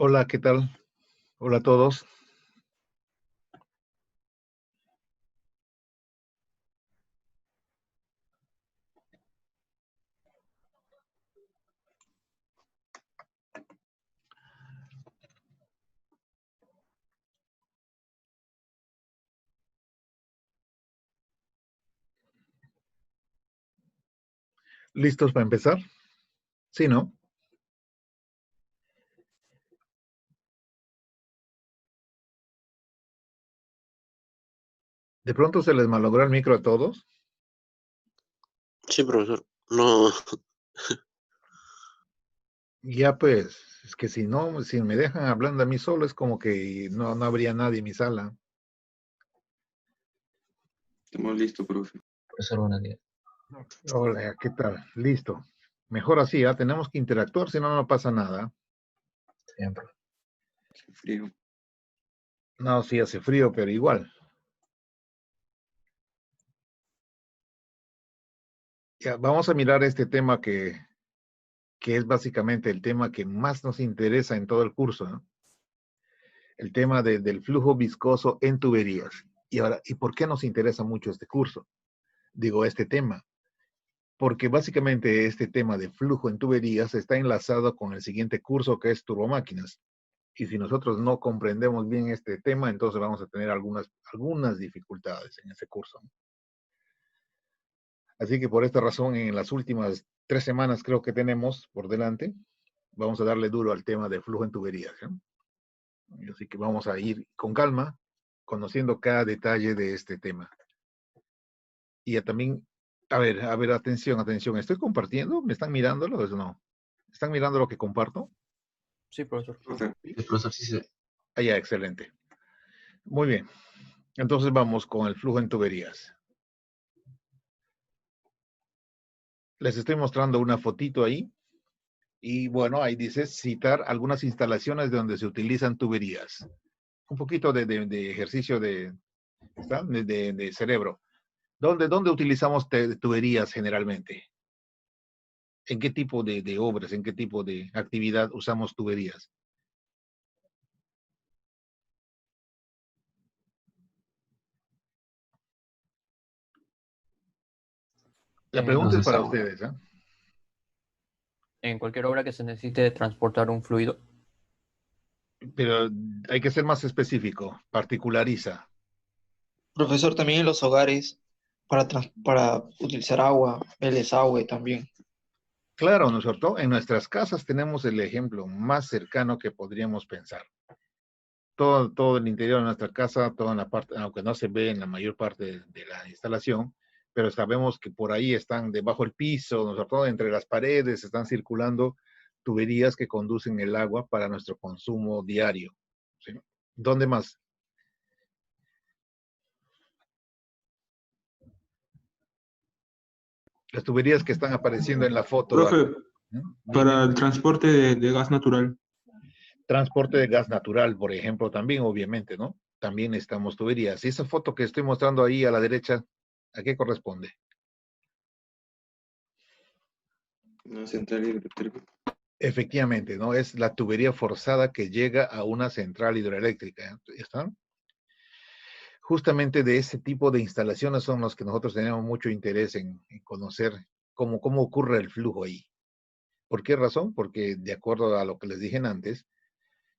Hola, ¿qué tal? Hola a todos. ¿Listos para empezar? Sí, ¿no? De pronto se les malogró el micro a todos. Sí, profesor. No, Ya pues, es que si no, si me dejan hablando a mí solo, es como que no habría nadie en mi sala. Estamos listos, profe. Profesor, buenos días. Hola, ¿qué tal? Listo. Mejor así, ¿ah? Tenemos que interactuar, si no, no pasa nada. Siempre. Qué frío. No, sí hace frío, pero igual. Ya, vamos a mirar este tema que es básicamente el tema que más nos interesa en todo el curso, ¿no? El tema del flujo viscoso en tuberías. Y ahora, ¿y por qué nos interesa mucho este curso? Digo, este tema. Porque básicamente este tema de flujo en tuberías está enlazado con el siguiente curso que es turbomáquinas. Y si nosotros no comprendemos bien este tema, entonces vamos a tener algunas dificultades en ese curso. Así que por esta razón, en las últimas 3 semanas creo que tenemos por delante, vamos a darle duro al tema de flujo en tuberías, ¿no? Así que vamos a ir con calma, conociendo cada detalle de este tema. Y ya también, a ver, atención, atención. ¿Estoy compartiendo? ¿Me están mirándolo o no? ¿Están mirando lo que comparto? Sí, profesor. Profe, El profesor sí se... Ah, ya, excelente. Muy bien. Entonces vamos con el flujo en tuberías. Les estoy mostrando una fotito ahí. Y bueno, ahí dice citar algunas instalaciones donde se utilizan tuberías. Un poquito de ejercicio de cerebro. ¿Dónde utilizamos tuberías generalmente? ¿En qué tipo de obras, en qué tipo de actividad usamos tuberías? La pregunta es para ustedes, ¿eh? En cualquier obra que se necesite transportar un fluido. Pero hay que ser más específico, particulariza. Profesor, también en los hogares para utilizar agua, el desagüe también. Claro, ¿no es cierto? En nuestras casas tenemos el ejemplo más cercano que podríamos pensar. Todo el interior de nuestra casa, toda la parte, aunque no se ve en la mayor parte de la instalación, pero sabemos que por ahí están debajo del piso, ¿no es cierto? Entre las paredes están circulando tuberías que conducen el agua para nuestro consumo diario, ¿sí? ¿Dónde más? Las tuberías que están apareciendo en la foto. profe, ¿No? para el transporte de gas natural. Transporte de gas natural, por ejemplo, también, obviamente, ¿no? También necesitamos tuberías. Y esa foto que estoy mostrando ahí a la derecha, ¿a qué corresponde? Una central hidroeléctrica. Efectivamente, ¿no? Es la tubería forzada que llega a una central hidroeléctrica. ¿Está? Justamente de ese tipo de instalaciones son los que nosotros tenemos mucho interés en conocer cómo ocurre el flujo ahí. ¿Por qué razón? Porque de acuerdo a lo que les dije antes,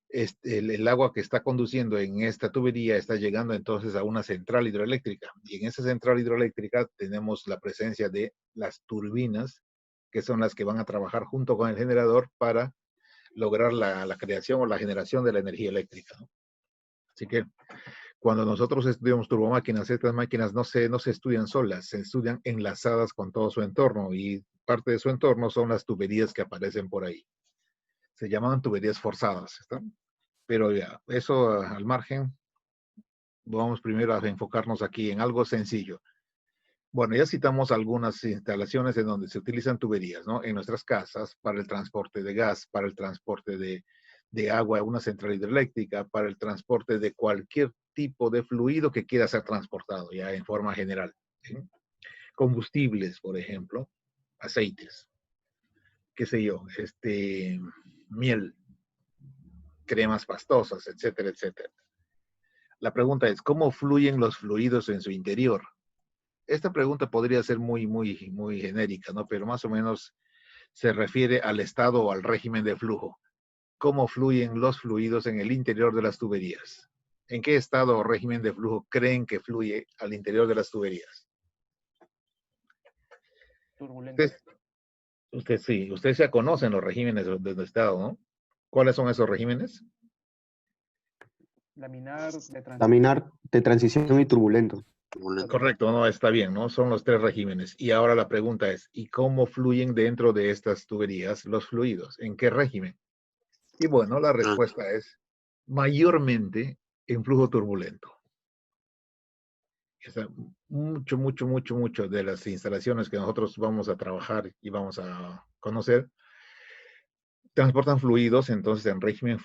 el agua que está conduciendo en esta tubería está llegando entonces a una central hidroeléctrica. Y en esa central hidroeléctrica tenemos la presencia de las turbinas, que son las que van a trabajar junto con el generador para lograr la creación o la generación de la energía eléctrica, ¿no? Así que cuando nosotros estudiamos turbomáquinas, estas máquinas no se estudian solas, se estudian enlazadas con todo su entorno y parte de su entorno son las tuberías que aparecen por ahí. Se llaman tuberías forzadas, ¿está? Pero ya, eso al margen, vamos primero a enfocarnos aquí en algo sencillo. Bueno, ya citamos algunas instalaciones en donde se utilizan tuberías, ¿no? En nuestras casas, para el transporte de gas, para el transporte de agua a una central hidroeléctrica, para el transporte de cualquier tipo de fluido que quiera ser transportado, ya en forma general, ¿sí? Combustibles, por ejemplo, aceites, qué sé yo, miel, cremas pastosas, etcétera, etcétera. La pregunta es, ¿cómo fluyen los fluidos en su interior? Esta pregunta podría ser muy genérica, ¿no? Pero más o menos se refiere al estado o al régimen de flujo. ¿Cómo fluyen los fluidos en el interior de las tuberías? ¿En qué estado o régimen de flujo creen que fluye al interior de las tuberías? Turbulento. Usted ya conocen los regímenes de estado, ¿no? ¿Cuáles son esos regímenes? Laminar, de transición y turbulento. Correcto, no, está bien, ¿no? Son los tres regímenes. Y ahora la pregunta es, ¿y cómo fluyen dentro de estas tuberías los fluidos? ¿En qué régimen? Y bueno, la respuesta es mayormente en flujo turbulento. O sea, mucho de las instalaciones que nosotros vamos a trabajar y vamos a conocer transportan fluidos entonces en régimen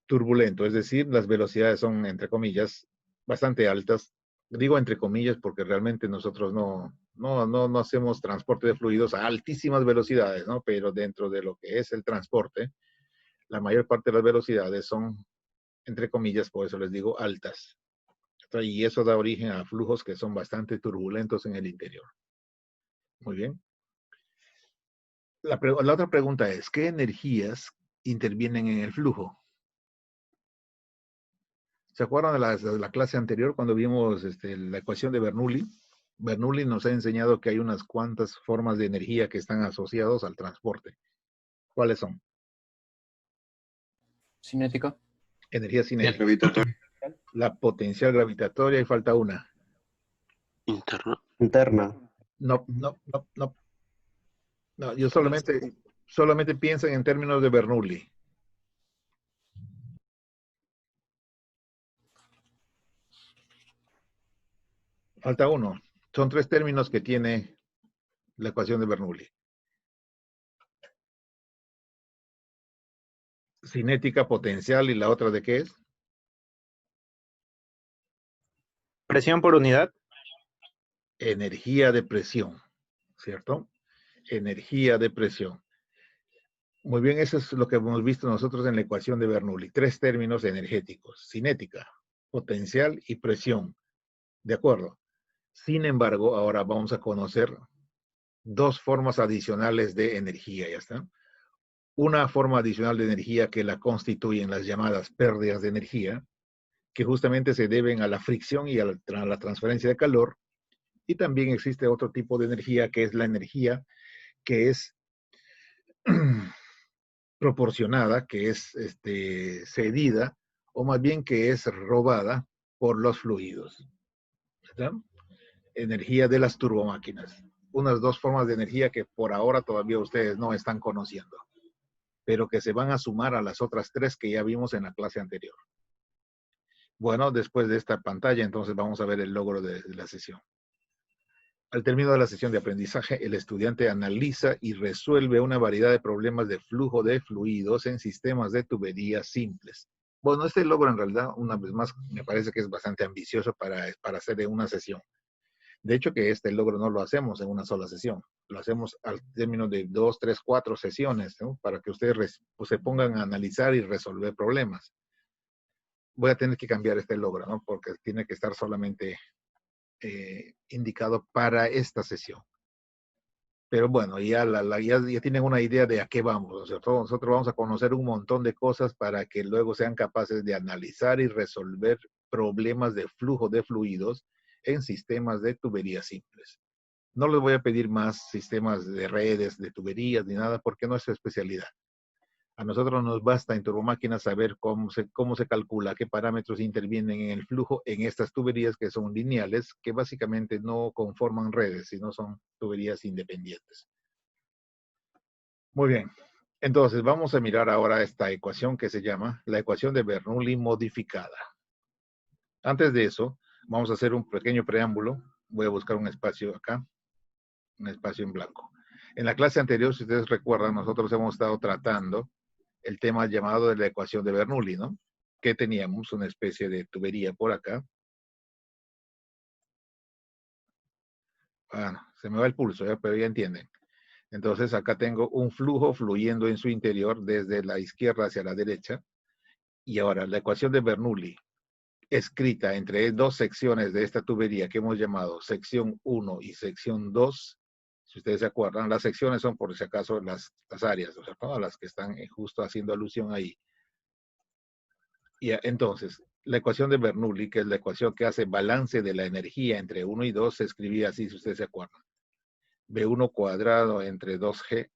turbulento, es decir, las velocidades son, entre comillas, bastante altas. Digo entre comillas porque realmente nosotros no hacemos transporte de fluidos a altísimas velocidades, ¿no? Pero dentro de lo que es el transporte, la mayor parte de las velocidades son, entre comillas, por eso les digo, altas. Y eso da origen a flujos que son bastante turbulentos en el interior. Muy bien. La otra pregunta es, ¿qué energías intervienen en el flujo? ¿Se acuerdan de la clase anterior cuando vimos la ecuación de Bernoulli? Bernoulli nos ha enseñado que hay unas cuantas formas de energía que están asociados al transporte. ¿Cuáles son? Cinética. Energía cinética. Gravitatoria. La potencial gravitatoria y falta una. Interna. Interna. No, yo solamente piensen en términos de Bernoulli. Falta uno. Son tres términos que tiene la ecuación de Bernoulli. Cinética, potencial, ¿y la otra de qué es? Presión por unidad. Energía de presión, ¿cierto? Energía de presión. Muy bien, eso es lo que hemos visto nosotros en la ecuación de Bernoulli. Tres términos energéticos: cinética, potencial y presión. ¿De acuerdo? Sin embargo, ahora vamos a conocer dos formas adicionales de energía, ¿ya está? Una forma adicional de energía que la constituyen las llamadas pérdidas de energía, que justamente se deben a la fricción y a la transferencia de calor. Y también existe otro tipo de energía que es la energía que es proporcionada, que es cedida, o más bien que es robada por los fluidos. ¿Está? Energía de las turbomáquinas. Unas dos formas de energía que por ahora todavía ustedes no están conociendo, pero que se van a sumar a las otras tres que ya vimos en la clase anterior. Bueno, después de esta pantalla, entonces vamos a ver el logro de la sesión. Al término de la sesión de aprendizaje, el estudiante analiza y resuelve una variedad de problemas de flujo de fluidos en sistemas de tuberías simples. Bueno, este logro en realidad, una vez más, me parece que es bastante ambicioso para hacer en una sesión. De hecho, que este logro no lo hacemos en una sola sesión. Lo hacemos al término de 2, 3, 4 sesiones, ¿no? Para que ustedes pues, se pongan a analizar y resolver problemas. Voy a tener que cambiar este logro, ¿no? Porque tiene que estar solamente indicado para esta sesión. Pero bueno, ya tienen una idea de a qué vamos. O sea, nosotros vamos a conocer un montón de cosas para que luego sean capaces de analizar y resolver problemas de flujo de fluidos en sistemas de tuberías simples. No les voy a pedir más sistemas de redes, de tuberías, ni nada, porque no es su especialidad. A nosotros nos basta en turbomáquinas saber cómo se calcula, qué parámetros intervienen en el flujo en estas tuberías que son lineales, que básicamente no conforman redes, sino son tuberías independientes. Muy bien. Entonces, vamos a mirar ahora esta ecuación que se llama la ecuación de Bernoulli modificada. Antes de eso, vamos a hacer un pequeño preámbulo. Voy a buscar un espacio acá, un espacio en blanco. En la clase anterior, si ustedes recuerdan, nosotros hemos estado tratando el tema llamado de la ecuación de Bernoulli, ¿no? Que teníamos una especie de tubería por acá. Bueno, se me va el pulso, ¿ya? Pero ya entienden. Entonces, acá tengo un flujo fluyendo en su interior desde la izquierda hacia la derecha. Y ahora, la ecuación de Bernoulli, escrita entre dos secciones de esta tubería que hemos llamado sección 1 y sección 2. Si ustedes se acuerdan, las secciones son por si acaso las áreas, o sea, todas las que están justo haciendo alusión ahí. Y entonces, la ecuación de Bernoulli, que es la ecuación que hace balance de la energía entre 1 y 2, se escribía así, si ustedes se acuerdan. B1 cuadrado entre 2G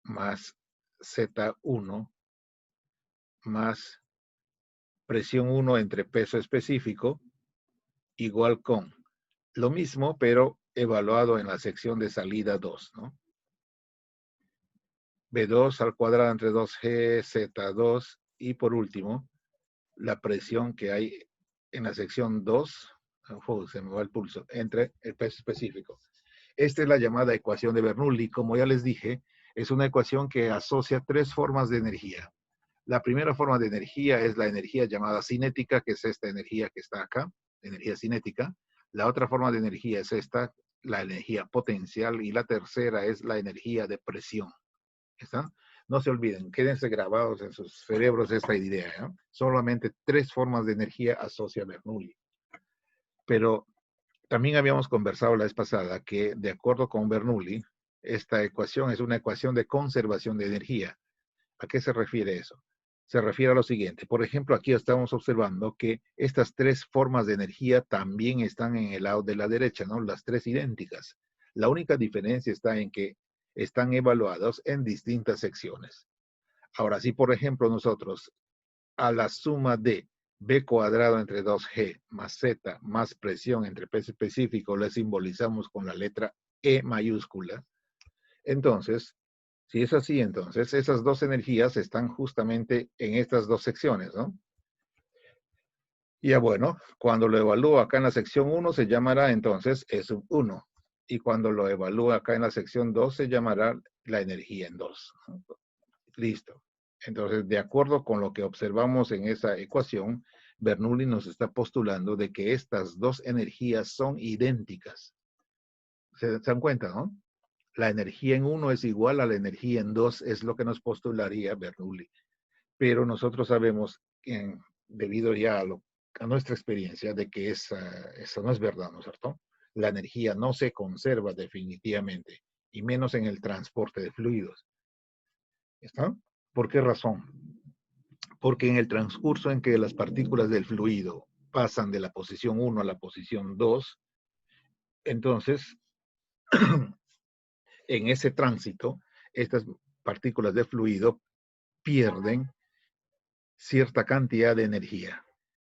más Z1 más presión 1 entre peso específico igual con lo mismo, pero evaluado en la sección de salida 2, ¿no? B2 al cuadrado entre 2G, Z2 y por último, la presión que hay en la sección 2, se me va el pulso, entre el peso específico. Esta es la llamada ecuación de Bernoulli. Como ya les dije, es una ecuación que asocia tres formas de energía. La primera forma de energía es la energía llamada cinética, que es esta energía que está acá, energía cinética. La otra forma de energía es esta, la energía potencial. Y la tercera es la energía de presión. ¿Está? No se olviden, quédense grabados en sus cerebros esta idea, ¿eh? Solamente tres formas de energía asocia Bernoulli. Pero también habíamos conversado la vez pasada que, de acuerdo con Bernoulli, esta ecuación es una ecuación de conservación de energía. ¿A qué se refiere eso? Se refiere a lo siguiente. Por ejemplo, aquí estamos observando que estas tres formas de energía también están en el lado de la derecha, ¿no? Las tres idénticas. La única diferencia está en que están evaluados en distintas secciones. Ahora, si por ejemplo nosotros a la suma de B cuadrado entre 2G más Z más presión entre peso específico le simbolizamos con la letra E mayúscula, entonces, si es así, entonces esas dos energías están justamente en estas dos secciones, ¿no? Ya bueno, cuando lo evalúo acá en la sección 1 se llamará entonces E sub 1. Y cuando lo evalúo acá en la sección 2 se llamará la energía en 2. Listo. Entonces, de acuerdo con lo que observamos en esa ecuación, Bernoulli nos está postulando de que estas dos energías son idénticas. ¿Se dan cuenta, no? La energía en 1 es igual a la energía en 2, es lo que nos postularía Bernoulli. Pero nosotros sabemos, debido ya a nuestra experiencia, de que eso no es verdad, ¿no es cierto? La energía no se conserva definitivamente, y menos en el transporte de fluidos. ¿Está? ¿Por qué razón? Porque en el transcurso en que las partículas del fluido pasan de la posición 1 a la posición 2, entonces, en ese tránsito, estas partículas de fluido pierden cierta cantidad de energía.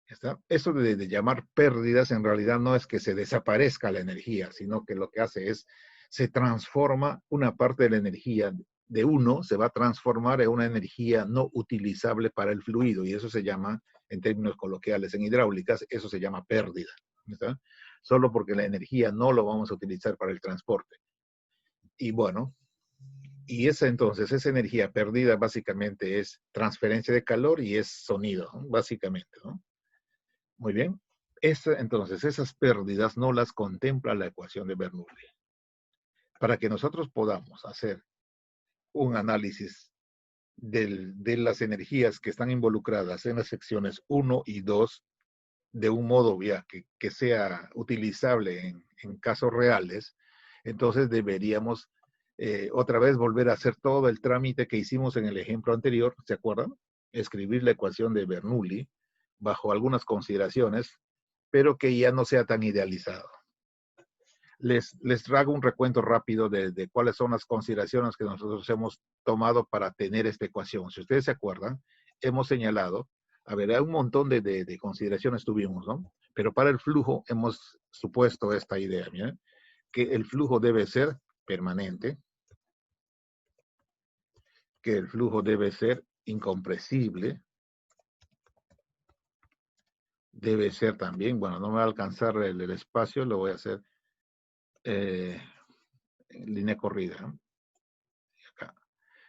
¿Está? Eso de llamar pérdidas en realidad no es que se desaparezca la energía, sino que lo que hace es, se transforma una parte de la energía de uno, se va a transformar en una energía no utilizable para el fluido, y eso se llama, en términos coloquiales, en hidráulicas, eso se llama pérdida. ¿Está? Solo porque la energía no lo vamos a utilizar para el transporte. Y bueno, y esa energía perdida básicamente es transferencia de calor y es sonido, ¿no? Básicamente, ¿no? Muy bien. Entonces, esas pérdidas no las contempla la ecuación de Bernoulli. Para que nosotros podamos hacer un análisis de las energías que están involucradas en las secciones 1 y 2 de un modo ya que sea utilizable en casos reales, entonces deberíamos otra vez volver a hacer todo el trámite que hicimos en el ejemplo anterior, ¿se acuerdan? Escribir la ecuación de Bernoulli bajo algunas consideraciones, pero que ya no sea tan idealizado. Les traigo un recuento rápido de cuáles son las consideraciones que nosotros hemos tomado para tener esta ecuación. Si ustedes se acuerdan, hemos señalado, a ver, hay un montón de consideraciones tuvimos, ¿no? Pero para el flujo hemos supuesto esta idea, ¿bien? Que el flujo debe ser permanente, que el flujo debe ser incompresible, debe ser también, bueno, no me va a alcanzar el espacio, lo voy a hacer en línea corrida, ¿no? Acá.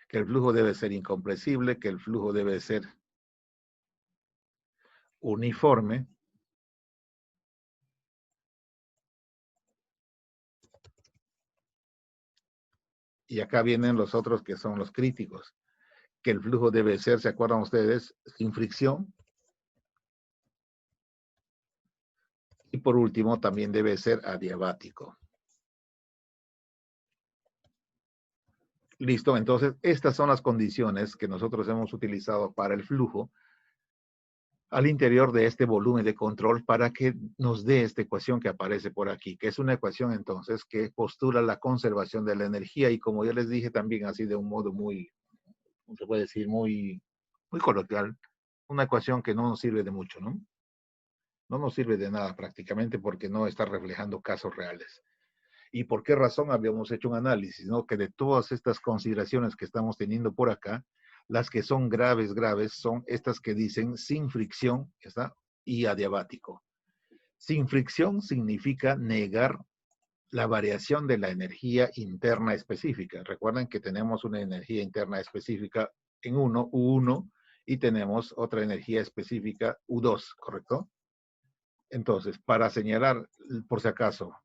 Que el flujo debe ser incompresible, que el flujo debe ser uniforme, y acá vienen los otros que son los críticos, que el flujo debe ser, ¿se acuerdan ustedes? Sin fricción. Y por último, también debe ser adiabático. Listo, entonces estas son las condiciones que nosotros hemos utilizado para el flujo al interior de este volumen de control para que nos dé esta ecuación que aparece por aquí, que es una ecuación entonces que postula la conservación de la energía y como ya les dije también así de un modo muy, se puede decir, muy coloquial, una ecuación que no nos sirve de mucho, ¿no? No nos sirve de nada prácticamente porque no está reflejando casos reales. ¿Y por qué razón habíamos hecho un análisis, ¿no? Que de todas estas consideraciones que estamos teniendo por acá, las que son graves son estas que dicen sin fricción, ¿está? Y adiabático. Sin fricción significa negar la variación de la energía interna específica. Recuerden que tenemos una energía interna específica en U1, y tenemos otra energía específica U2, ¿correcto? Entonces, para señalar, por si acaso,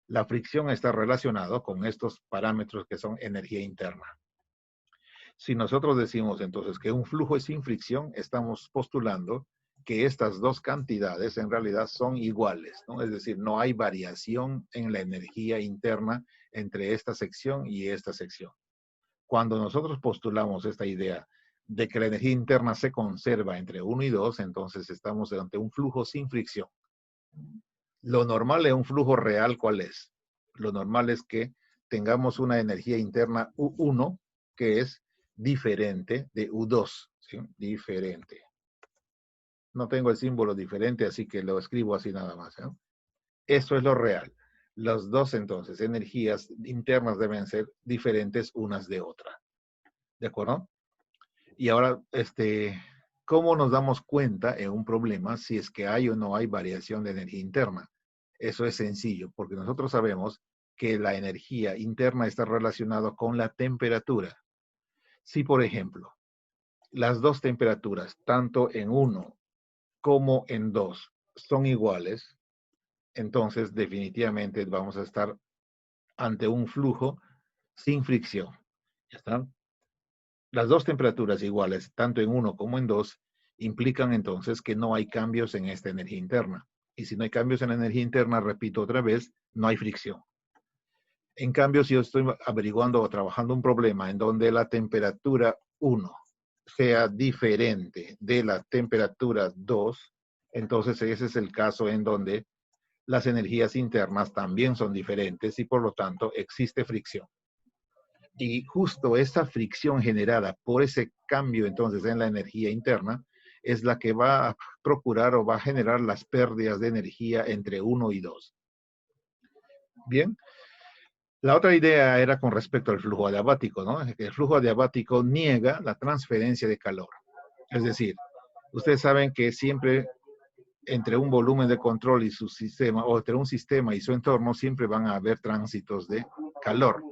la fricción está relacionada con estos parámetros que son energía interna. Si nosotros decimos entonces que un flujo es sin fricción, estamos postulando que estas dos cantidades en realidad son iguales, ¿no? Es decir, no hay variación en la energía interna entre esta sección y esta sección. Cuando nosotros postulamos esta idea de que la energía interna se conserva entre 1 y 2, entonces estamos ante un flujo sin fricción. Lo normal de un flujo real, ¿cuál es? Lo normal es que tengamos una energía interna U1 que es diferente de U2, ¿sí? Diferente. No tengo el símbolo diferente, así que lo escribo así nada más, ¿eh? Eso es lo real. Las dos, entonces, energías internas deben ser diferentes unas de otra. ¿De acuerdo? Y ahora, ¿cómo nos damos cuenta en un problema si es que hay o no hay variación de energía interna? Eso es sencillo, porque nosotros sabemos que la energía interna está relacionada con la temperatura. Si, por ejemplo, las dos temperaturas, tanto en 1 como en 2, son iguales, entonces definitivamente vamos a estar ante un flujo sin fricción. ¿Ya está? Las dos temperaturas iguales, tanto en 1 como en 2, implican entonces que no hay cambios en esta energía interna. Y si no hay cambios en la energía interna, repito otra vez, no hay fricción. En cambio, si yo estoy averiguando o trabajando un problema en donde la temperatura 1 sea diferente de la temperatura 2, entonces ese es el caso en donde las energías internas también son diferentes y por lo tanto existe fricción. Y justo esa fricción generada por ese cambio entonces en la energía interna es la que va a procurar o va a generar las pérdidas de energía entre 1 y 2. Bien. La otra idea era con respecto al flujo adiabático, ¿no? El flujo adiabático niega la transferencia de calor. Es decir, ustedes saben que siempre entre un volumen de control y su sistema, o entre un sistema y su entorno, siempre van a haber tránsitos de calor.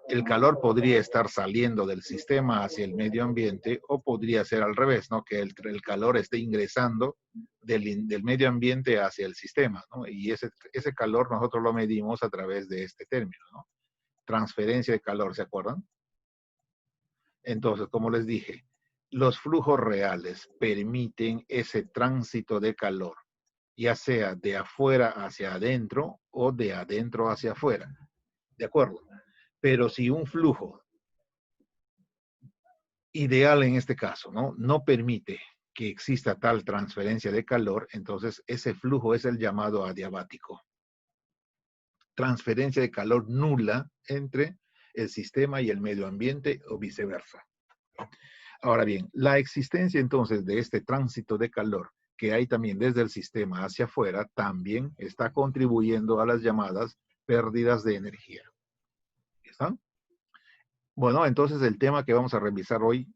El calor podría estar saliendo del sistema hacia el medio ambiente o podría ser al revés, ¿no? Que el calor esté ingresando del medio ambiente hacia el sistema, ¿no? Y ese calor nosotros lo medimos a través de este término, ¿no? Transferencia de calor, ¿se acuerdan? Entonces, como les dije, los flujos reales permiten ese tránsito de calor, ya sea de afuera hacia adentro o de adentro hacia afuera. ¿De acuerdo? Pero si un flujo ideal en este caso, no permite que exista tal transferencia de calor, entonces ese flujo es el llamado adiabático. Transferencia de calor nula entre el sistema y el medio ambiente o viceversa. Ahora bien, la existencia entonces de este tránsito de calor que hay también desde el sistema hacia afuera también está contribuyendo a las llamadas pérdidas de energía. ¿Está? Bueno, entonces el tema que vamos a revisar hoy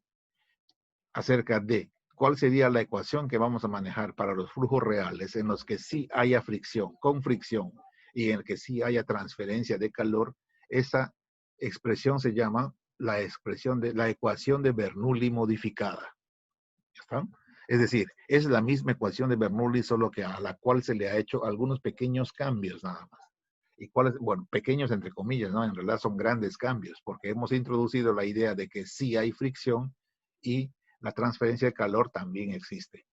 acerca de cuál sería la ecuación que vamos a manejar para los flujos reales en los que sí haya fricción, con fricción, y en el que sí haya transferencia de calor, esa expresión se llama la ecuación de Bernoulli modificada. ¿Está? Es decir, es la misma ecuación de Bernoulli, solo que a la cual se le ha hecho algunos pequeños cambios nada más. ¿Y cuáles? Bueno, pequeños entre comillas, ¿no? En realidad son grandes cambios, porque hemos introducido la idea de que sí hay fricción y la transferencia de calor también existe.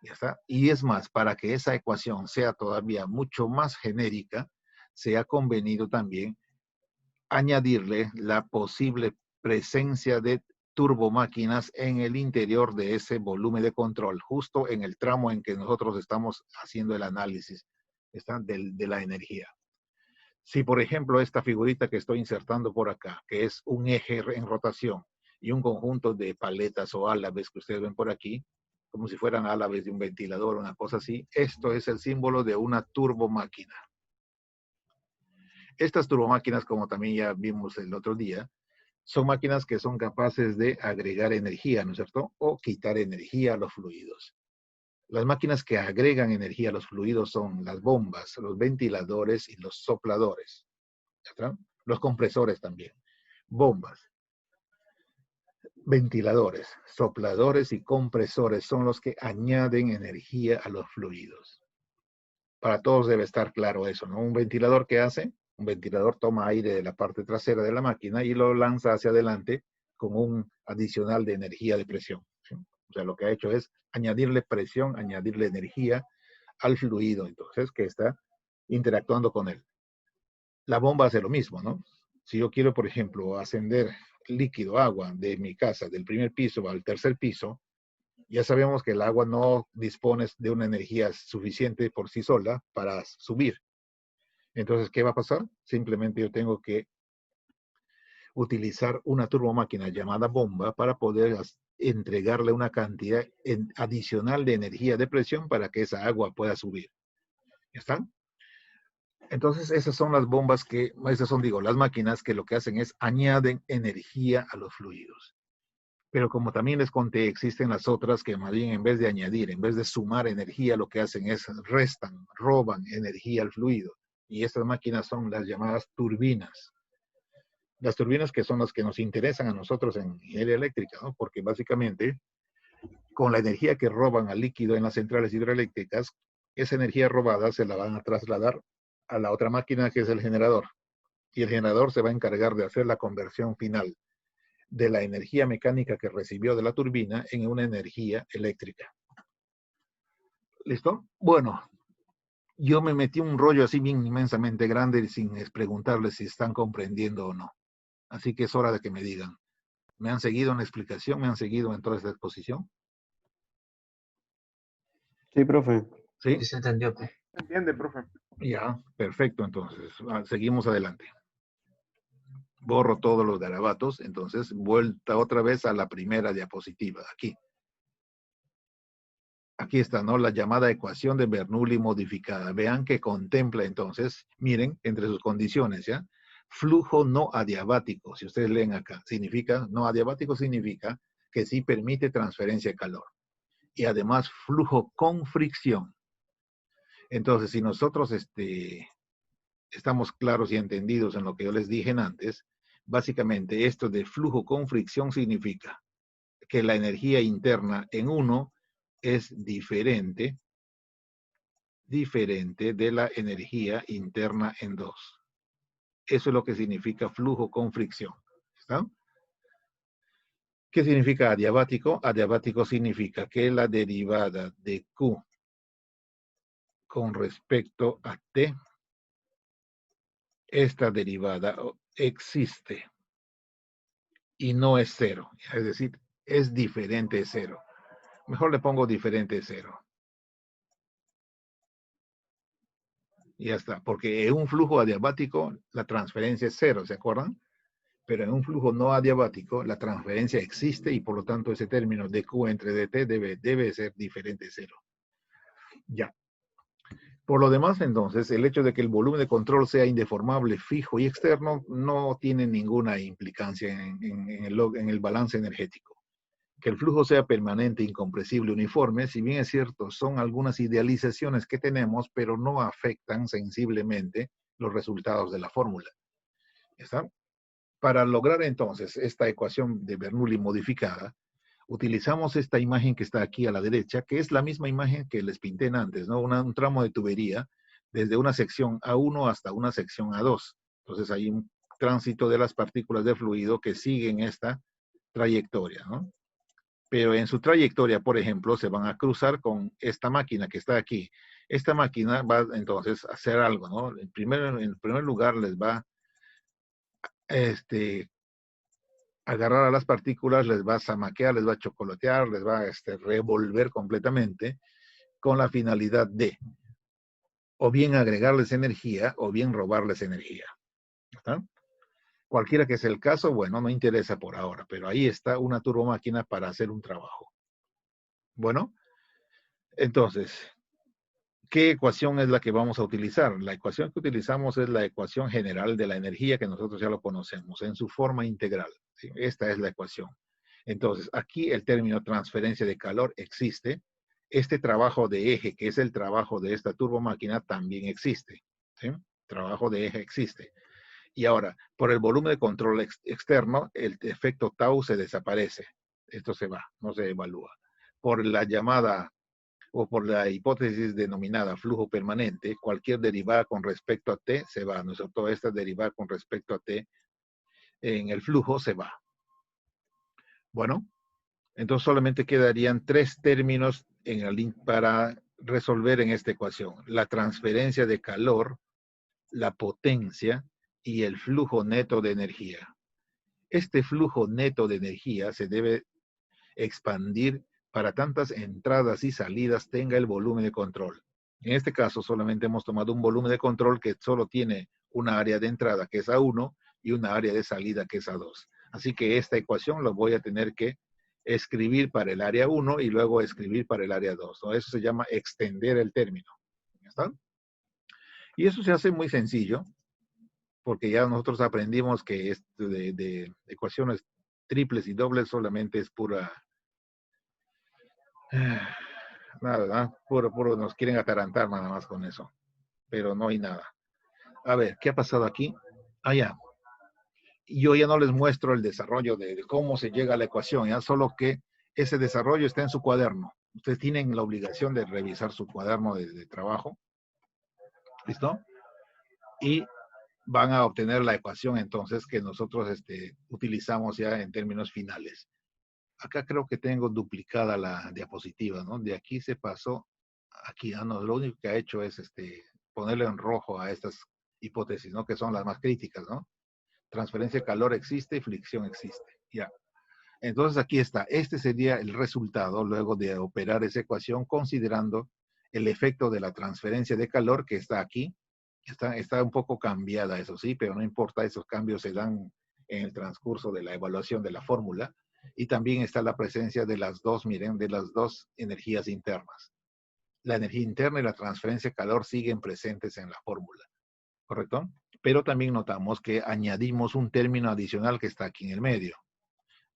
¿Ya está? Y es más, para que esa ecuación sea todavía mucho más genérica, se ha convenido también añadirle la posible presencia de turbomáquinas en el interior de ese volumen de control, justo en el tramo en que nosotros estamos haciendo el análisis de la energía. Si, por ejemplo, esta figurita que estoy insertando por acá, que es un eje en rotación y un conjunto de paletas o álabes que ustedes ven por aquí, como si fueran álabes de un ventilador o una cosa así, esto es el símbolo de una turbomáquina. Estas turbomáquinas, como también ya vimos el otro día, son máquinas que son capaces de agregar energía, ¿no es cierto? O quitar energía a los fluidos. Las máquinas que agregan energía a los fluidos son las bombas, los ventiladores y los sopladores. ¿Está? Los compresores también. Bombas, ventiladores, sopladores y compresores son los que añaden energía a los fluidos. Para todos debe estar claro eso, ¿no? Un ventilador, ¿qué hace? Un ventilador toma aire de la parte trasera de la máquina y lo lanza hacia adelante con un adicional de energía de presión, ¿sí? O sea, lo que ha hecho es añadirle presión, añadirle energía al fluido, entonces, que está interactuando con él. La bomba hace lo mismo, ¿no? Si yo quiero, por ejemplo, ascender líquido, agua, de mi casa, del primer piso al tercer piso, ya sabemos que el agua no dispone de una energía suficiente por sí sola para subir. Entonces, ¿qué va a pasar? Simplemente yo tengo que utilizar una turbomáquina llamada bomba para poder entregarle una cantidad adicional de energía de presión para que esa agua pueda subir. ¿Ya está? Entonces, esas son las bombas esas son, las máquinas que lo que hacen es añaden energía a los fluidos. Pero como también les conté, existen las otras que más bien en vez de añadir, en vez de sumar energía, lo que hacen es restan, roban energía al fluido. Y estas máquinas son las llamadas turbinas. Las turbinas que son las que nos interesan a nosotros en ingeniería eléctrica, ¿no? Porque básicamente, con la energía que roban al líquido en las centrales hidroeléctricas, esa energía robada se la van a trasladar a la otra máquina que es el generador. Y el generador se va a encargar de hacer la conversión final de la energía mecánica que recibió de la turbina en una energía eléctrica. ¿Listo? Bueno, yo me metí un rollo así bien inmensamente grande sin preguntarles si están comprendiendo o no. Así que es hora de que me digan. ¿Me han seguido en la explicación? ¿Me han seguido en toda esta exposición? Sí, profe. ¿Sí? Sí se entendió, pues. ¿Entiende, profe? Ya, perfecto. Entonces, seguimos adelante. Borro todos los garabatos. Entonces, vuelta otra vez a la primera diapositiva. Aquí. Aquí está, ¿no? La llamada ecuación de Bernoulli modificada. Vean que contempla entonces, miren, entre sus condiciones, ¿ya? Flujo no adiabático, si ustedes leen acá, no adiabático significa que sí permite transferencia de calor. Y además flujo con fricción. Entonces, si nosotros estamos claros y entendidos en lo que yo les dije antes, básicamente esto de flujo con fricción significa que la energía interna en uno es diferente de la energía interna en 2. Eso es lo que significa flujo con fricción. ¿Está? ¿Qué significa adiabático? Adiabático significa que la derivada de Q con respecto a T, esta derivada existe y no es cero. Es decir, es diferente de cero. Mejor le pongo diferente de cero. Y ya está, porque en un flujo adiabático la transferencia es cero, ¿se acuerdan? Pero en un flujo no adiabático la transferencia existe y por lo tanto ese término de Q entre dt debe ser diferente de cero. Ya. Por lo demás, entonces, el hecho de que el volumen de control sea indeformable, fijo y externo no tiene ninguna implicancia en el balance energético. Que el flujo sea permanente, incompresible, uniforme, si bien es cierto, son algunas idealizaciones que tenemos, pero no afectan sensiblemente los resultados de la fórmula. ¿Está? Para lograr entonces esta ecuación de Bernoulli modificada, utilizamos esta imagen que está aquí a la derecha, que es la misma imagen que les pinté antes, ¿no? Un tramo de tubería desde una sección A1 hasta una sección A2. Entonces hay un tránsito de las partículas de fluido que siguen esta trayectoria, ¿no? Pero en su trayectoria, por ejemplo, se van a cruzar con esta máquina que está aquí. Esta máquina va entonces a hacer algo, ¿no? En primer lugar les va agarrar a las partículas, les va a zamaquear, les va a chocolatear, les va a revolver completamente con la finalidad de o bien agregarles energía o bien robarles energía. ¿Está? Cualquiera que sea el caso, bueno, no interesa por ahora, pero ahí está una turbomáquina para hacer un trabajo. Bueno, entonces, ¿qué ecuación es la que vamos a utilizar? La ecuación que utilizamos es la ecuación general de la energía que nosotros ya lo conocemos en su forma integral. ¿Sí? Esta es la ecuación. Entonces, aquí el término transferencia de calor existe. Este trabajo de eje, que es el trabajo de esta turbomáquina, también existe. ¿Sí? Trabajo de eje existe. Y ahora, por el volumen de control externo, el efecto tau se desaparece. Esto se va, no se evalúa. Por la llamada o por la hipótesis denominada flujo permanente, cualquier derivada con respecto a T se va. ¿No es cierto? Esta derivada con respecto a T en el flujo se va. Bueno, entonces solamente quedarían 3 términos para resolver en esta ecuación. La transferencia de calor, la potencia y el flujo neto de energía. Este flujo neto de energía se debe expandir para tantas entradas y salidas tenga el volumen de control. En este caso solamente hemos tomado un volumen de control que solo tiene una área de entrada que es A1 y una área de salida que es A2. Así que esta ecuación la voy a tener que escribir para el área 1 y luego escribir para el área 2. ¿No? Eso se llama extender el término. ¿Ya está? Y eso se hace muy sencillo, porque ya nosotros aprendimos que esto de ecuaciones triples y dobles solamente es pura... nada, puro nos quieren atarantar nada más con eso. Pero no hay nada. A ver, ¿qué ha pasado aquí? Ah, ya. Yo ya no les muestro el desarrollo de cómo se llega a la ecuación, ya solo que ese desarrollo está en su cuaderno. Ustedes tienen la obligación de revisar su cuaderno de trabajo. ¿Listo? Y van a obtener la ecuación entonces que nosotros utilizamos ya en términos finales. Acá creo que tengo duplicada la diapositiva, ¿no? De aquí se pasó aquí. Ah, no, lo único que ha hecho es ponerle en rojo a estas hipótesis, ¿no? Que son las más críticas, ¿no? Transferencia de calor existe y fricción existe. Ya. Entonces aquí está. Este sería el resultado luego de operar esa ecuación considerando el efecto de la transferencia de calor que está aquí. Está un poco cambiada, eso sí, pero no importa, esos cambios se dan en el transcurso de la evaluación de la fórmula. Y también está la presencia de las dos, miren, de las dos energías internas. La energía interna y la transferencia de calor siguen presentes en la fórmula, ¿correcto? Pero también notamos que añadimos un término adicional que está aquí en el medio.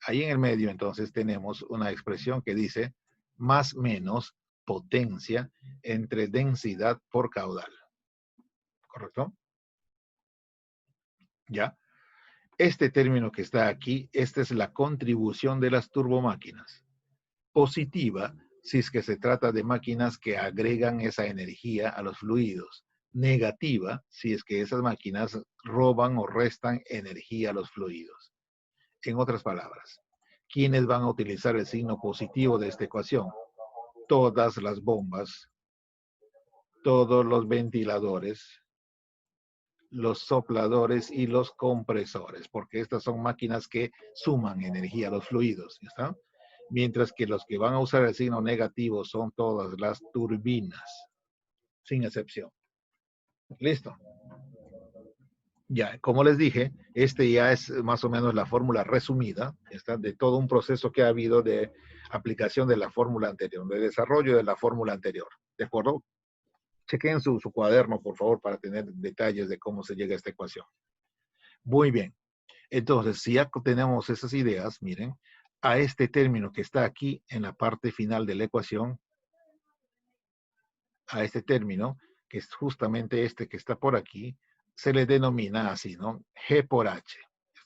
Ahí en el medio, entonces, tenemos una expresión que dice más menos potencia entre densidad por caudal. ¿Correcto? ¿Ya? Este término que está aquí, esta es la contribución de las turbomáquinas. Positiva, si es que se trata de máquinas que agregan esa energía a los fluidos. Negativa, si es que esas máquinas roban o restan energía a los fluidos. En otras palabras, ¿quiénes van a utilizar el signo positivo de esta ecuación? Todas las bombas, todos los ventiladores, los sopladores y los compresores, porque estas son máquinas que suman energía a los fluidos, ¿está? Mientras que los que van a usar el signo negativo son todas las turbinas, sin excepción. ¿Listo? Ya, como les dije, ya es más o menos la fórmula resumida, ¿está? De todo un proceso que ha habido de aplicación de la fórmula anterior, de desarrollo de la fórmula anterior, ¿de acuerdo? Chequen su cuaderno, por favor, para tener detalles de cómo se llega a esta ecuación. Muy bien. Entonces, si ya tenemos esas ideas, miren, a este término que está aquí en la parte final de la ecuación, a este término, que es justamente este que está por aquí, se le denomina así, ¿no? G por H.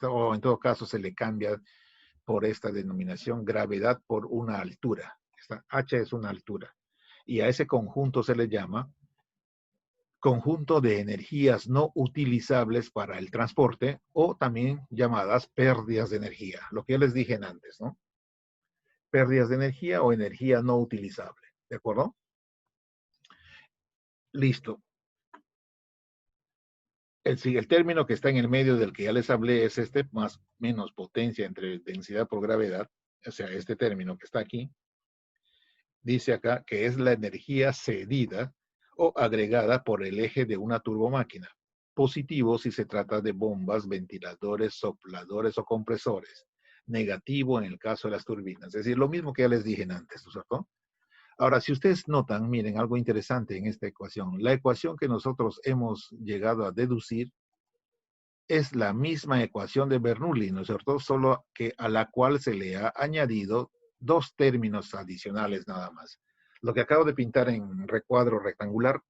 O en todo caso se le cambia por esta denominación gravedad por una altura. H es una altura. Y a ese conjunto se le llama conjunto de energías no utilizables para el transporte o también llamadas pérdidas de energía, lo que ya les dije antes, ¿no? Pérdidas de energía o energía no utilizable, ¿de acuerdo? Listo. El término que está en el medio del que ya les hablé es este, más menos potencia entre densidad por gravedad, o sea, este término que está aquí, dice acá que es la energía cedida o agregada por el eje de una turbomáquina. Positivo si se trata de bombas, ventiladores, sopladores o compresores. Negativo en el caso de las turbinas. Es decir, lo mismo que ya les dije antes, ¿no es cierto? Ahora, si ustedes notan, miren, algo interesante en esta ecuación. La ecuación que nosotros hemos llegado a deducir es la misma ecuación de Bernoulli, ¿no es cierto? Solo que a la cual se le ha añadido dos términos adicionales nada más. Lo que acabo de pintar en recuadro rectangular,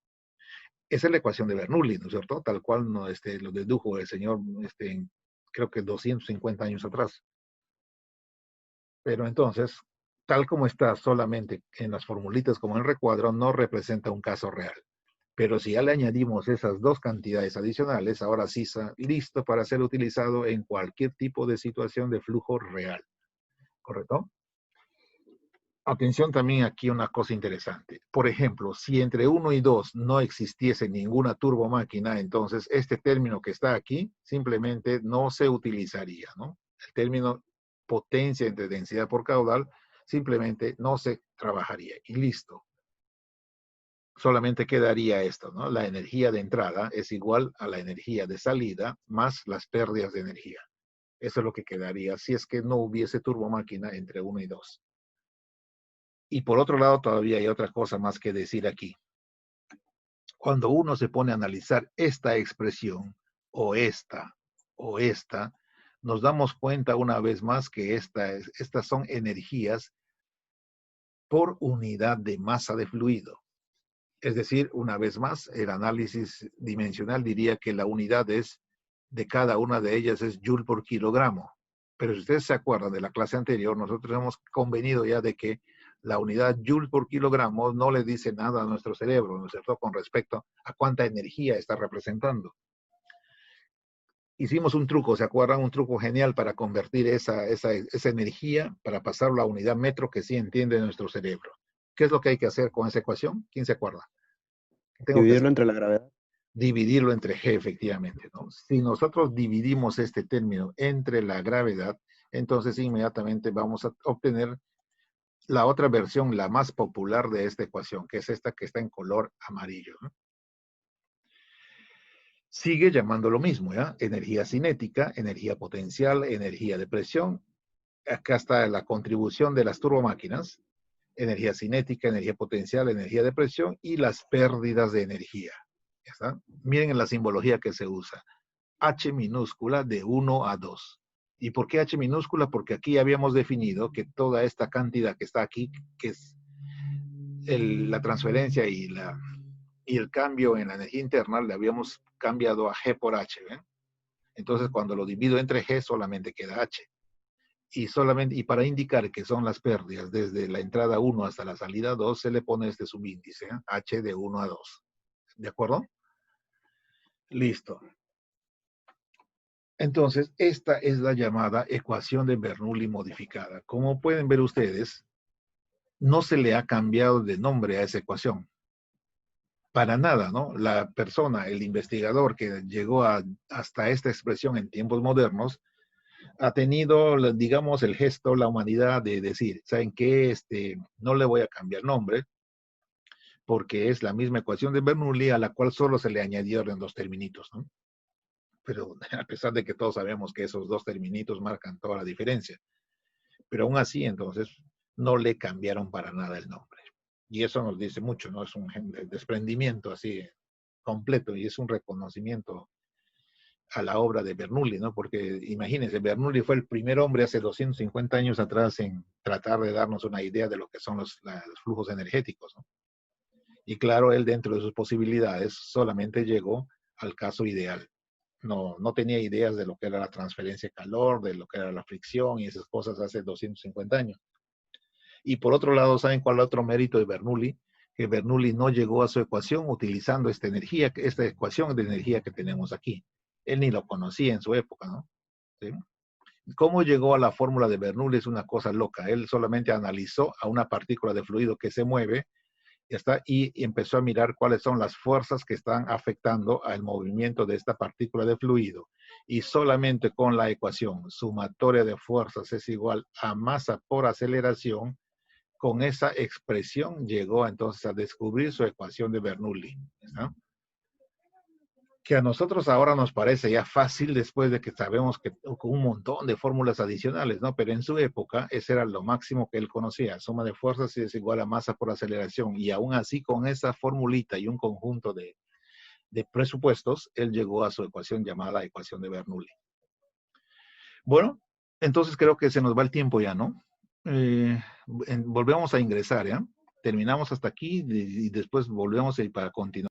esa es la ecuación de Bernoulli, ¿no es cierto? Tal cual no, lo dedujo el señor, creo que 250 años atrás. Pero entonces, tal como está solamente en las formulitas como en el recuadro, no representa un caso real. Pero si ya le añadimos esas dos cantidades adicionales, ahora sí está listo para ser utilizado en cualquier tipo de situación de flujo real. ¿Correcto? Atención también aquí una cosa interesante. Por ejemplo, si entre 1 y 2 no existiese ninguna turbomáquina, entonces este término que está aquí simplemente no se utilizaría, ¿no? El término potencia entre densidad por caudal simplemente no se trabajaría y listo. Solamente quedaría esto, ¿no? La energía de entrada es igual a la energía de salida más las pérdidas de energía. Eso es lo que quedaría si es que no hubiese turbomáquina entre 1 y 2. Y por otro lado, todavía hay otra cosa más que decir aquí. Cuando uno se pone a analizar esta expresión, o esta, nos damos cuenta una vez más que estas son energías por unidad de masa de fluido. Es decir, una vez más, el análisis dimensional diría que la unidad de cada una de ellas es joule por kilogramo. Pero si ustedes se acuerdan de la clase anterior, nosotros hemos convenido ya de que la unidad joule por kilogramo no le dice nada a nuestro cerebro, ¿no es cierto?, con respecto a cuánta energía está representando. Hicimos un truco, ¿se acuerdan? Un truco genial para convertir esa energía, para pasarlo a unidad metro que sí entiende nuestro cerebro. ¿Qué es lo que hay que hacer con esa ecuación? ¿Quién se acuerda? Dividirlo entre la gravedad. Dividirlo entre G, efectivamente, ¿no? Si nosotros dividimos este término entre la gravedad, entonces inmediatamente vamos a obtener la otra versión, la más popular de esta ecuación, que es esta que está en color amarillo, ¿no? Sigue llamando lo mismo, ¿ya? Energía cinética, energía potencial, energía de presión. Acá está la contribución de las turbomáquinas, energía cinética, energía potencial, energía de presión y las pérdidas de energía. ¿Ya está? Miren la simbología que se usa. H minúscula de 1 a 2. ¿Y por qué H minúscula? Porque aquí habíamos definido que toda esta cantidad que está aquí, que es la transferencia y el cambio en la energía interna, le habíamos cambiado a G por H. ¿ven? Entonces, cuando lo divido entre G, solamente queda H. Y para indicar que son las pérdidas desde la entrada 1 hasta la salida 2, se le pone este subíndice, ¿eh? H de 1 a 2. ¿De acuerdo? Listo. Entonces, esta es la llamada ecuación de Bernoulli modificada. Como pueden ver ustedes, no se le ha cambiado de nombre a esa ecuación. Para nada, ¿no? La persona, el investigador que llegó hasta esta expresión en tiempos modernos, ha tenido, digamos, el gesto, la humanidad de decir, ¿saben qué? No le voy a cambiar nombre, porque es la misma ecuación de Bernoulli a la cual solo se le añadieron dos terminitos, ¿no? Pero a pesar de que todos sabemos que esos dos terminitos marcan toda la diferencia. Pero aún así, entonces, no le cambiaron para nada el nombre. Y eso nos dice mucho, ¿no? Es un desprendimiento así completo y es un reconocimiento a la obra de Bernoulli, ¿no? Porque imagínense, Bernoulli fue el primer hombre hace 250 años atrás en tratar de darnos una idea de lo que son los flujos energéticos, ¿no? Y claro, él dentro de sus posibilidades solamente llegó al caso ideal. No tenía ideas de lo que era la transferencia de calor, de lo que era la fricción y esas cosas hace 250 años. Y por otro lado, ¿saben cuál es otro mérito de Bernoulli? que Bernoulli no llegó a su ecuación utilizando esta ecuación de energía que tenemos aquí. Él ni lo conocía en su época, ¿no? ¿Sí? Cómo llegó a la fórmula de Bernoulli es una cosa loca. Él solamente analizó a una partícula de fluido que se mueve y empezó a mirar cuáles son las fuerzas que están afectando al movimiento de esta partícula de fluido. Y solamente con la ecuación sumatoria de fuerzas es igual a masa por aceleración, con esa expresión llegó entonces a descubrir su ecuación de Bernoulli, ¿no? Que a nosotros ahora nos parece ya fácil después de que sabemos que con un montón de fórmulas adicionales, ¿no? Pero en su época ese era lo máximo que él conocía, suma de fuerzas es igual a masa por aceleración, y aún así con esa formulita y un conjunto de presupuestos, él llegó a su ecuación llamada la ecuación de Bernoulli. Bueno, entonces creo que se nos va el tiempo ya, ¿no? Volvemos a ingresar, ¿ya? Terminamos hasta aquí y después volvemos para continuar.